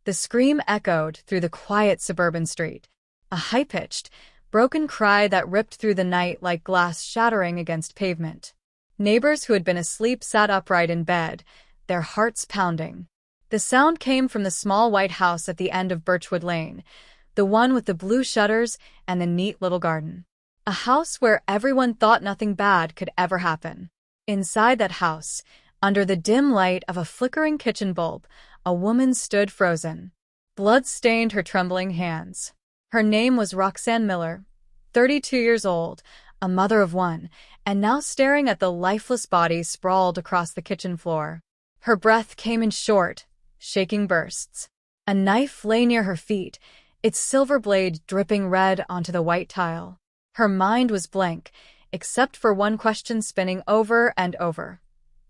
The scream echoed through the quiet suburban street, a high-pitched, broken cry that ripped through the night like glass shattering against pavement. Neighbors who had been asleep sat upright in bed, their hearts pounding. The sound came from the small white house at the end of Birchwood Lane, the one with the blue shutters and the neat little garden. A house where everyone thought nothing bad could ever happen. Inside that house, under the dim light of a flickering kitchen bulb, a woman stood frozen. Blood stained her trembling hands. Her name was Roxanne Miller, 32 years old, a mother of one, and now staring at the lifeless body sprawled across the kitchen floor. Her breath came in short, shaking bursts. A knife lay near her feet, its silver blade dripping red onto the white tile. Her mind was blank, except for one question spinning over and over.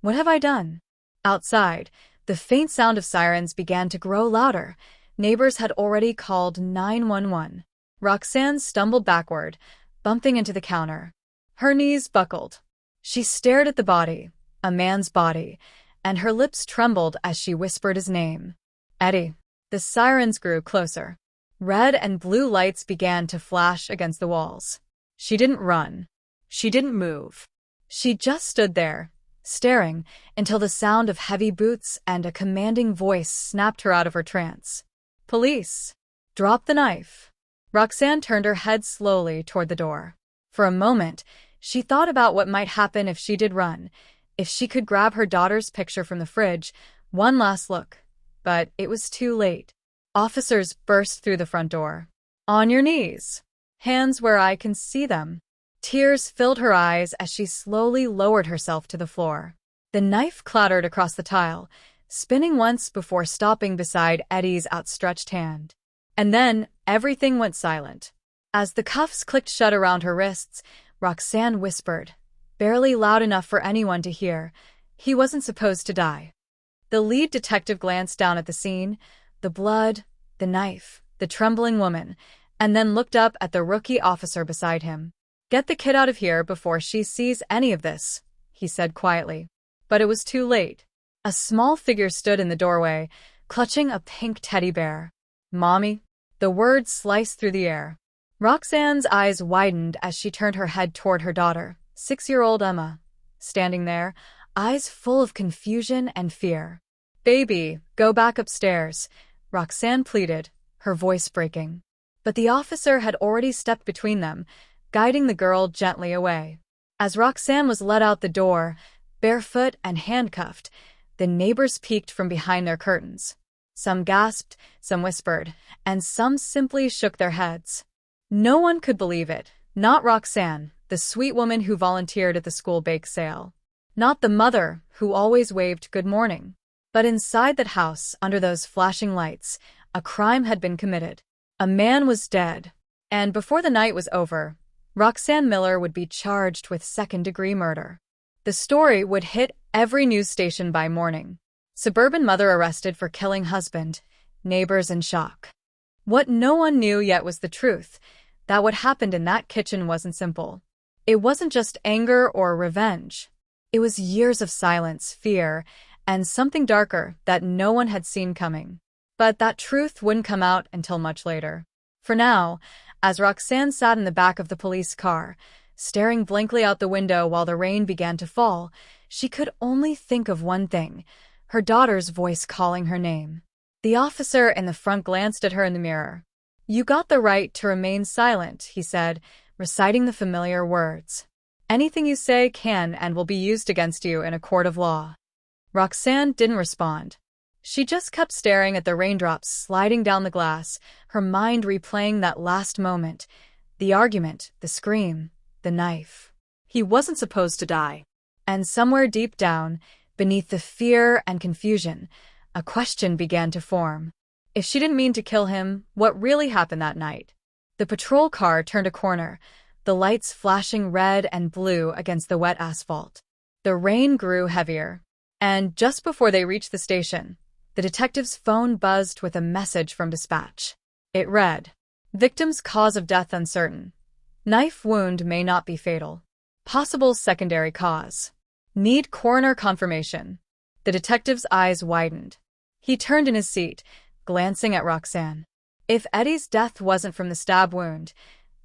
What have I done? Outside, the faint sound of sirens began to grow louder. Neighbors had already called 911. Roxanne stumbled backward, bumping into the counter. Her knees buckled. She stared at the body, a man's body, and her lips trembled as she whispered his name. Eddie. The sirens grew closer. Red and blue lights began to flash against the walls. She didn't run. She didn't move. She just stood there, staring, until the sound of heavy boots and a commanding voice snapped her out of her trance. Police! Drop the knife! Roxanne turned her head slowly toward the door. For a moment, she thought about what might happen if she did run, if she could grab her daughter's picture from the fridge, one last look. But it was too late. Officers burst through the front door. On your knees. Hands where I can see them. Tears filled her eyes as she slowly lowered herself to the floor. The knife clattered across the tile, spinning once before stopping beside Eddie's outstretched hand. And then, everything went silent. As the cuffs clicked shut around her wrists, Roxanne whispered, barely loud enough for anyone to hear, he wasn't supposed to die. The lead detective glanced down at the scene, the blood, the knife, the trembling woman, and then looked up at the rookie officer beside him. Get the kid out of here before she sees any of this, he said quietly. But it was too late. A small figure stood in the doorway, clutching a pink teddy bear. Mommy? The words sliced through the air. Roxanne's eyes widened as she turned her head toward her daughter, 6-year-old Emma, standing there, eyes full of confusion and fear. Baby, go back upstairs, Roxanne pleaded, her voice breaking. But the officer had already stepped between them, guiding the girl gently away. As Roxanne was led out the door, barefoot and handcuffed, the neighbors peeked from behind their curtains. Some gasped, some whispered, and some simply shook their heads. No one could believe it, not Roxanne, the sweet woman who volunteered at the school bake sale. Not the mother, who always waved good morning. But inside that house, under those flashing lights, a crime had been committed. A man was dead. And before the night was over, Roxanne Miller would be charged with second-degree murder. The story would hit every news station by morning. Suburban mother arrested for killing husband, neighbors in shock. What no one knew yet was the truth, that what happened in that kitchen wasn't simple. It wasn't just anger or revenge. It was years of silence, fear, and something darker that no one had seen coming. But that truth wouldn't come out until much later. For now, as Roxanne sat in the back of the police car, staring blankly out the window while the rain began to fall, she could only think of one thing, her daughter's voice calling her name. The officer in the front glanced at her in the mirror. You got the right to remain silent, he said, reciting the familiar words. Anything you say can and will be used against you in a court of law. Roxanne didn't respond. She just kept staring at the raindrops sliding down the glass, her mind replaying that last moment, the argument, the scream, the knife. He wasn't supposed to die. And somewhere deep down, beneath the fear and confusion, a question began to form. If she didn't mean to kill him, what really happened that night? The patrol car turned a corner, the lights flashing red and blue against the wet asphalt. The rain grew heavier. And just before they reached the station, the detective's phone buzzed with a message from dispatch. It read, Victim's cause of death uncertain. Knife wound may not be fatal. Possible secondary cause. Need coroner confirmation. The detective's eyes widened. He turned in his seat, glancing at Roxanne. If Eddie's death wasn't from the stab wound,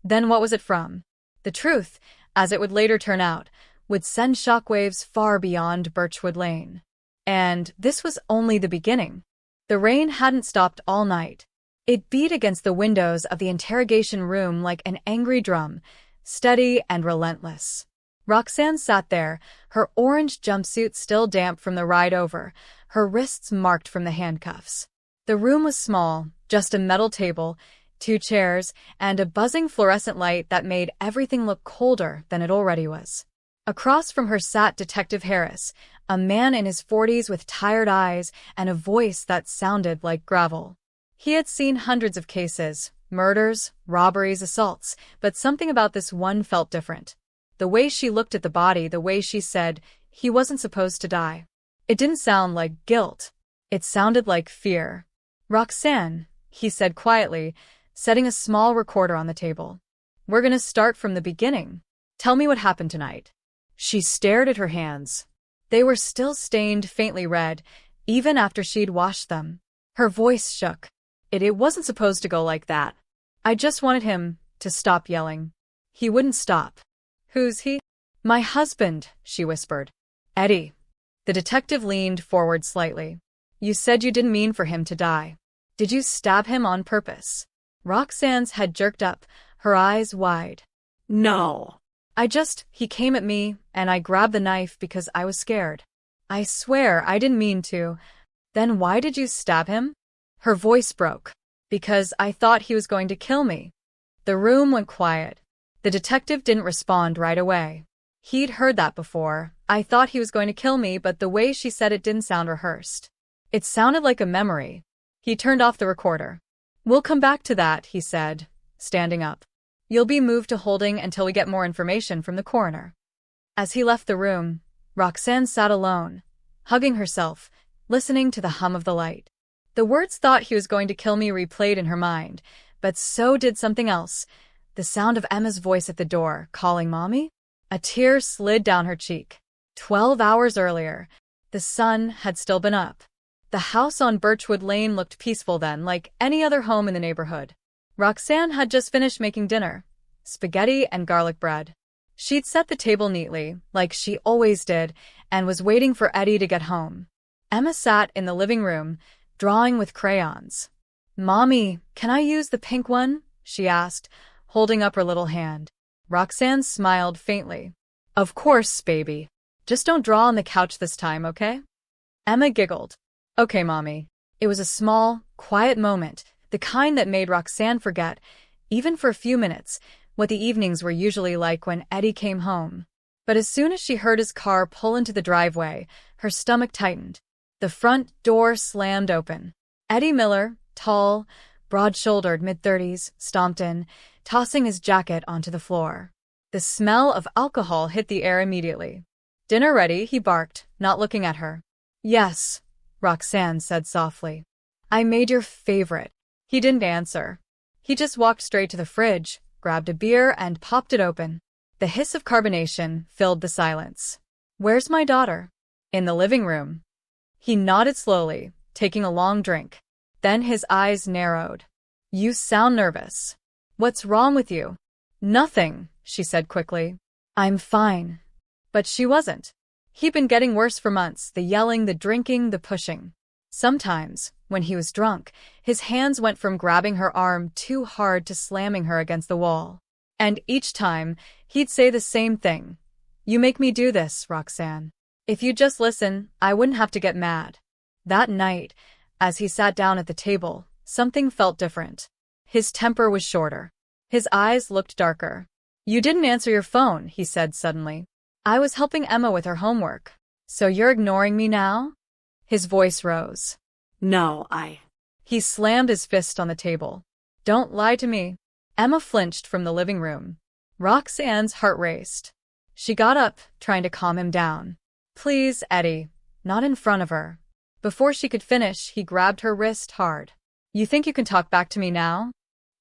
then what was it from? The truth, as it would later turn out, would send shockwaves far beyond Birchwood Lane. And this was only the beginning. The rain hadn't stopped all night. It beat against the windows of the interrogation room like an angry drum, steady and relentless. Roxanne sat there, her orange jumpsuit still damp from the ride over, her wrists marked from the handcuffs. The room was small, just a metal table, 2 chairs, and a buzzing fluorescent light that made everything look colder than it already was. Across from her sat Detective Harris, a man in his 40s with tired eyes and a voice that sounded like gravel. He had seen hundreds of cases, murders, robberies, assaults, but something about this one felt different. The way she looked at the body, the way she said, he wasn't supposed to die. It didn't sound like guilt. It sounded like fear. "Roxanne," he said quietly, setting a small recorder on the table. "We're gonna start from the beginning. Tell me what happened tonight." She stared at her hands. They were still stained faintly red, even after she'd washed them. Her voice shook. It wasn't supposed to go like that. I just wanted him to stop yelling. He wouldn't stop. "Who's he?" "My husband," she whispered. "Eddie." The detective leaned forward slightly. "You said you didn't mean for him to die. Did you stab him on purpose?" Roxanne's head jerked up, her eyes wide. "No. He came at me, and I grabbed the knife because I was scared. I swear I didn't mean to." "Then why did you stab him?" Her voice broke. "Because I thought he was going to kill me." The room went quiet. The detective didn't respond right away. He'd heard that before. "I thought he was going to kill me," but the way she said it didn't sound rehearsed. It sounded like a memory. He turned off the recorder. "We'll come back to that," he said, standing up. "You'll be moved to holding until we get more information from the coroner." As he left the room, Roxanne sat alone, hugging herself, listening to the hum of the light. The words "thought he was going to kill me" replayed in her mind, but so did something else. The sound of Emma's voice at the door, calling Mommy? A tear slid down her cheek. 12 hours earlier, the sun had still been up. The house on Birchwood Lane looked peaceful then, like any other home in the neighborhood. Roxanne had just finished making dinner, spaghetti and garlic bread. She'd set the table neatly, like she always did, and was waiting for Eddie to get home. Emma sat in the living room, drawing with crayons. "Mommy, can I use the pink one?" she asked, holding up her little hand. Roxanne smiled faintly. "Of course, baby. Just don't draw on the couch this time, okay?" Emma giggled. "Okay, Mommy." It was a small, quiet moment, the kind that made Roxanne forget, even for a few minutes, what the evenings were usually like when Eddie came home. But as soon as she heard his car pull into the driveway, her stomach tightened. The front door slammed open. Eddie Miller, tall, broad-shouldered, mid-30s, stomped in, tossing his jacket onto the floor. The smell of alcohol hit the air immediately. "Dinner ready?" he barked, not looking at her. "Yes," Roxanne said softly. "I made your favorite." He didn't answer. He just walked straight to the fridge, grabbed a beer, and popped it open. The hiss of carbonation filled the silence. "Where's my daughter?" "In the living room." He nodded slowly, taking a long drink. Then his eyes narrowed. "You sound nervous. What's wrong with you?" "Nothing," she said quickly. "I'm fine." But she wasn't. He'd been getting worse for months, the yelling, the drinking, the pushing. Sometimes, when he was drunk, his hands went from grabbing her arm too hard to slamming her against the wall. And each time, he'd say the same thing. "You make me do this, Roxanne. If you'd just listen, I wouldn't have to get mad." That night, as he sat down at the table, something felt different. His temper was shorter. His eyes looked darker. "You didn't answer your phone," he said suddenly. "I was helping Emma with her homework. So you're ignoring me now?" His voice rose. "No, He slammed his fist on the table. "Don't lie to me." Emma flinched from the living room. Roxanne's heart raced. She got up, trying to calm him down. "Please, Eddie." Not in front of her. Before she could finish, he grabbed her wrist hard. "You think you can talk back to me now?"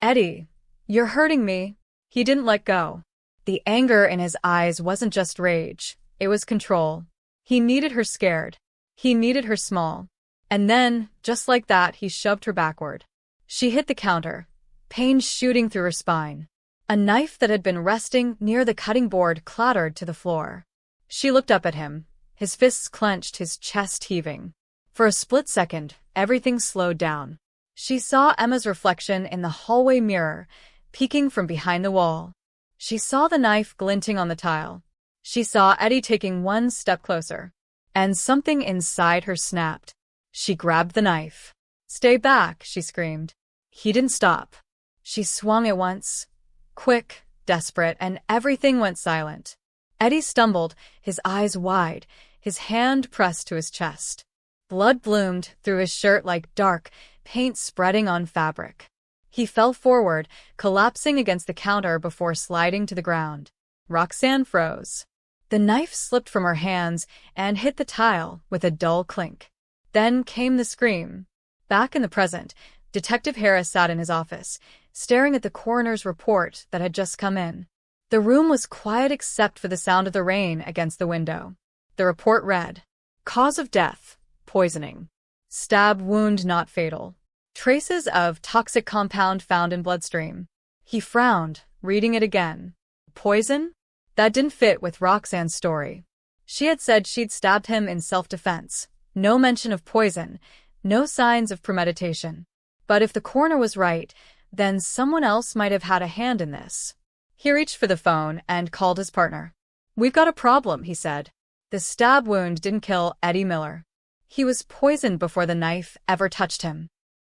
"Eddie, you're hurting me." He didn't let go. The anger in his eyes wasn't just rage, it was control. He needed her scared. He needed her small. And then, just like that, he shoved her backward. She hit the counter, pain shooting through her spine. A knife that had been resting near the cutting board clattered to the floor. She looked up at him, his fists clenched, his chest heaving. For a split second, everything slowed down. She saw Emma's reflection in the hallway mirror, peeking from behind the wall. She saw the knife glinting on the tile. She saw Eddie taking one step closer. And something inside her snapped. She grabbed the knife. "Stay back," she screamed. He didn't stop. She swung at once. Quick, desperate, and everything went silent. Eddie stumbled, his eyes wide, his hand pressed to his chest. Blood bloomed through his shirt like dark paint spreading on fabric. He fell forward, collapsing against the counter before sliding to the ground. Roxanne froze. The knife slipped from her hands and hit the tile with a dull clink. Then came the scream. Back in the present, Detective Harris sat in his office, staring at the coroner's report that had just come in. The room was quiet except for the sound of the rain against the window. The report read, "Cause of death, poisoning. Stab wound not fatal. Traces of toxic compound found in bloodstream." He frowned, reading it again. Poison? That didn't fit with Roxanne's story. She had said she'd stabbed him in self-defense. No mention of poison, no signs of premeditation. But if the coroner was right, then someone else might have had a hand in this. He reached for the phone and called his partner. "We've got a problem," he said. "The stab wound didn't kill Eddie Miller. He was poisoned before the knife ever touched him."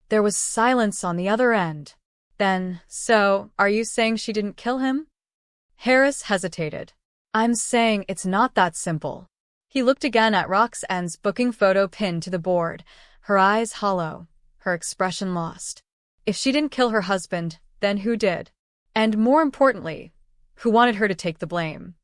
There was silence on the other end. "Then, so, are you saying she didn't kill him?" Harris hesitated. "I'm saying it's not that simple." He looked again at Roxanne's booking photo pinned to the board, her eyes hollow, her expression lost. If she didn't kill her husband, then who did? And more importantly, who wanted her to take the blame?